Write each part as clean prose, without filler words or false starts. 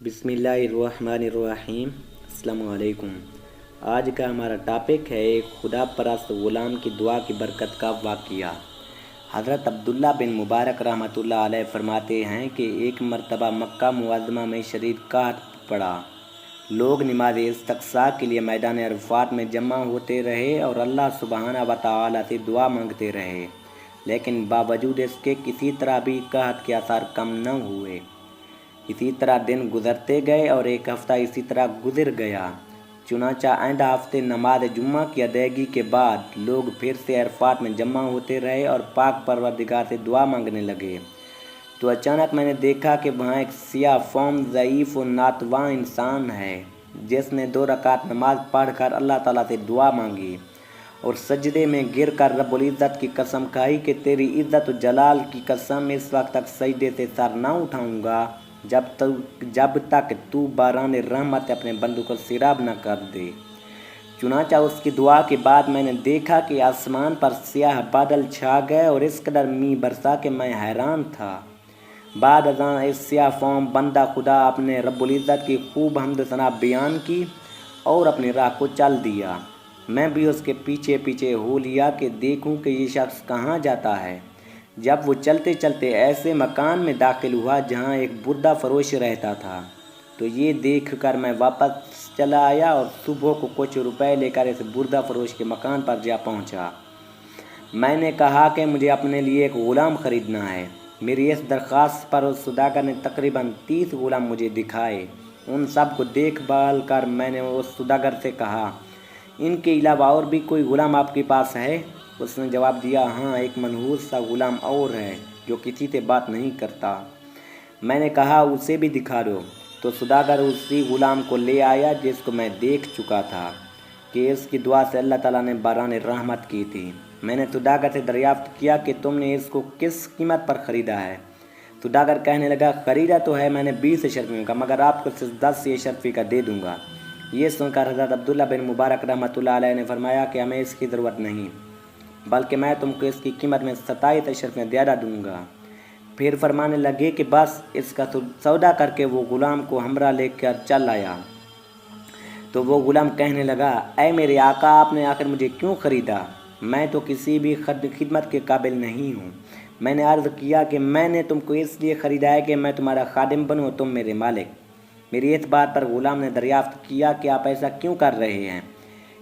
बिस्मिल्लाहिर्रहमानिर्रहीम। अस्सलामुअलैकुम। आज का हमारा टॉपिक है एक खुदा परस्त ग़ुलाम की दुआ की बरकत का वाक़या। हज़रत अब्दुल्ला बिन मुबारक रहमतुल्लाह अलैह फरमाते हैं कि एक मरतबा मक्का मुअज़्ज़मा में शदीद कहत पड़ा। लोग नमाज़ इस्तिस्क़ा के लिए मैदान अरफ़ात में जमा होते रहे और अल्लाह सुब्हाना व तआला से दुआ मांगते रहे, लेकिन बावजूद इसके किसी तरह भी कहत के असर कम न हुए। इसी तरह दिन गुज़रते गए और एक हफ़्ता इसी तरह गुज़र गया। चुनांचे आइंदा हफ़्ते नमाज जुम्मा की अदायगी के बाद लोग फिर से अरफ़ात में जमा होते रहे और पाक परवरदिगार से दुआ मांगने लगे। तो अचानक मैंने देखा कि वहाँ एक सियाह फ़ाम ज़ईफ़ और नातवां इंसान है, जिसने 2 रकात नमाज पढ़कर अल्लाह ताला से दुआ मांगी और सजदे में गिर कर रब्बुल इज़्ज़त की कसम खाई कि तेरी इज़्ज़त व जलाल की कसम इस वक्त तक सजदे से सर न उठाऊँगा जब तक तू बारान रहमत अपने बंदों को सिराब न कर दे। चुनांचा उसकी दुआ के बाद मैंने देखा कि आसमान पर स्याह बादल छा गए और इस कदर मींह बरसा कि मैं हैरान था। बाद अज़ां इस स्याह फ़ाम बंदा खुदा अपने रब्बुल इज़्ज़त की खूब हम्द सना बयान की और अपनी राह को चल दिया। मैं भी उसके पीछे पीछे हो लिया कि देखूं कि ये शख्स कहाँ जाता है। जब वो चलते चलते ऐसे मकान में दाखिल हुआ जहाँ एक बुर्दा फरोश रहता था, तो ये देखकर मैं वापस चला आया और सुबह को कुछ रुपए लेकर इस बुर्दा फरोश के मकान पर जा पहुँचा। मैंने कहा कि मुझे अपने लिए एक ग़ुलाम ख़रीदना है। मेरी इस दरख्वास्त पर उस सौदागर ने तकरीबन 30 ग़ुलाम मुझे दिखाए। उन सब को देखभाल कर मैंने उस सौदागर से कहा, इनके अलावा और भी कोई ग़ुलाम आपके पास है? उसने जवाब दिया, हाँ, एक मनहूस सा ग़ुलाम और है जो किसी से बात नहीं करता। मैंने कहा, उसे भी दिखा दो। तो सौदागर उसी ग़ुलाम को ले आया जिसको मैं देख चुका था कि इसकी दुआ से अल्लाह ताला ने बारान रहमत की थी। मैंने सौदागर से दरियाफ़्त किया कि तुमने इसको किस कीमत पर ख़रीदा है? सौदागर कहने लगा, ख़रीदा तो है मैंने 20 अशरफियों का, मगर आपको सिर्फ 10 अशरफी का दे दूँगा। ये सुनकर हज़रत अब्दुल्ला बिन मुबारक रहमतुल्लाह अलैह ने फरमाया कि हमें इसकी ज़रूरत नहीं, बल्कि मैं तुमको इसकी कीमत में 27 अशरफियाँ ज़्यादा दूँगा। फिर फरमाने लगे कि बस इसका सौदा करके वो ग़ुलाम को हमरा लेकर चल आया। तो वो ग़ुलाम कहने लगा, ऐ मेरे आका, आपने आखिर मुझे क्यों ख़रीदा? मैं तो किसी भी खिदमत के काबिल नहीं हूँ। मैंने अर्ज़ किया कि मैंने तुमको इसलिए ख़रीदा है कि मैं तुम्हारा खादिम बनूँ, तुम मेरे मालिक। मेरी इस बात पर ग़ुलाम ने दरियाफ़्त किया कि आप ऐसा क्यों कर रहे हैं?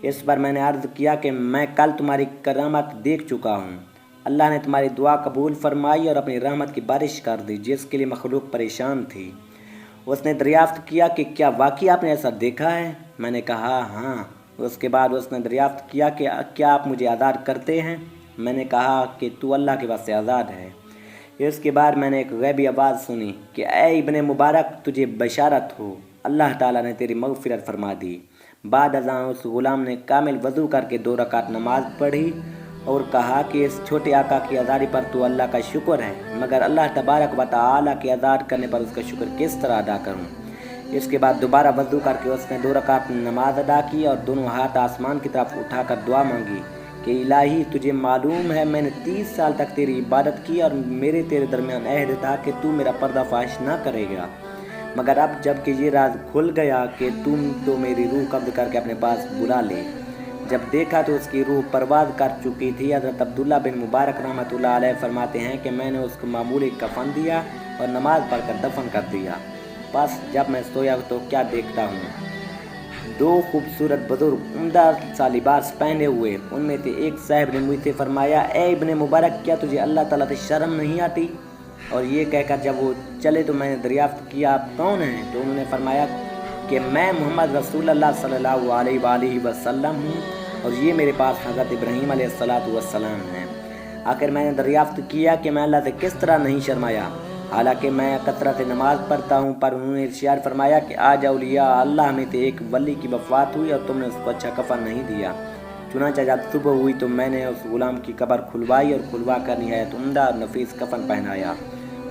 इस पर मैंने अर्ज़ किया कि मैं कल तुम्हारी करामत देख चुका हूँ। अल्लाह ने तुम्हारी दुआ कबूल फरमाई और अपनी रहमत की बारिश कर दी, जिसके लिए मखलूक परेशान थी। उसने दरियाफ़्त किया कि क्या वाकई आपने ऐसा देखा है? मैंने कहा, हाँ। उसके बाद उसने दरियाफ़्त किया कि क्या आप मुझे आज़ाद करते हैं? मैंने कहा कि तू अल्लाह के वास्ते आज़ाद है। इसके बाद मैंने एक गैबी आवाज़ सुनी कि ऐ इब्ने मुबारक, तुझे बशारत हो, अल्लाह ताला ने तेरी मग़फ़िरत फरमा दी। बाद अज़ां उस ग़ुलाम ने कामिल वज़ू करके 2 रकात नमाज पढ़ी और कहा कि इस छोटे आका की आज़ादी पर तो अल्लाह का शुक्र है, मगर अल्लाह तबारक व तआला के आज़ाद करने पर उसका शुक्र किस तरह अदा करूं? इसके बाद दोबारा वज़ू करके उसने 2 रकात नमाज अदा की और दोनों हाथ आसमान की तरफ उठाकर दुआ मांगी कि इलाही, तुझे मालूम है मैंने 30 साल तक तेरी इबादत की और मेरे तेरे दरमियान अहद था कि तू मेरा पर्दाफाश ना करेगा, मगर अब जबकि ये राज खुल गया कि तुम तो मेरी रूह कब्ज़ करके अपने पास बुला ले। जब देखा तो उसकी रूह परवाज़ कर चुकी थी। हज़रत अब्दुल्ला बिन मुबारक रहमतुल्लाह अलैह फरमाते हैं कि मैंने उसको मामूली कफ़न दिया और नमाज पढ़कर दफन कर दिया। बस जब मैं सोया तो क्या देखता हूँ, 2 खूबसूरत बुज़ुर्ग उम्दा सा लिबास पहने हुए, उनमें से एक साहब ने मुझसे फरमाया, ए इब्ने मुबारक, क्या तुझे अल्लाह ताला से शर्म नहीं आती? और ये कहकर जब वो चले तो मैंने दरियाफ़्त किया, आप कौन हैं? तो उन्होंने फरमाया कि मैं मोहम्मद रसूलुल्लाह सल्लल्लाहु अलैहि वसल्लम हूँ और ये मेरे पास हज़रत इब्राहीम अलैहिस्सलातु वस्सलाम हैं। आखिर मैंने दरियाफ़्त किया कि मैं अल्लाह से किस तरह नहीं शर्माया, हालांकि मैं कसरत से नमाज़ पढ़ता हूँ। पर उन्होंने इरशाद फरमाया कि आज औलिया अल्लाह में से एक वली की वफ़ात हुई और तुमने उसको अच्छा कफ़न नहीं दिया। चुनांचा जब सुबह हुई तो मैंने उस ग़ुलाम की कब्र खुलवाई और खुलवा कर निहायत उम्दा और नफीस कफ़न पहनाया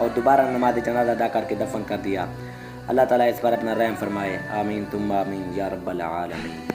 और दोबारा नमाज जनाज़ा अदा करके दफन कर दिया। अल्लाह ताला इस पर अपना रहम फरमाए। आमीन तुम आमीन या रब्बल आलमीन।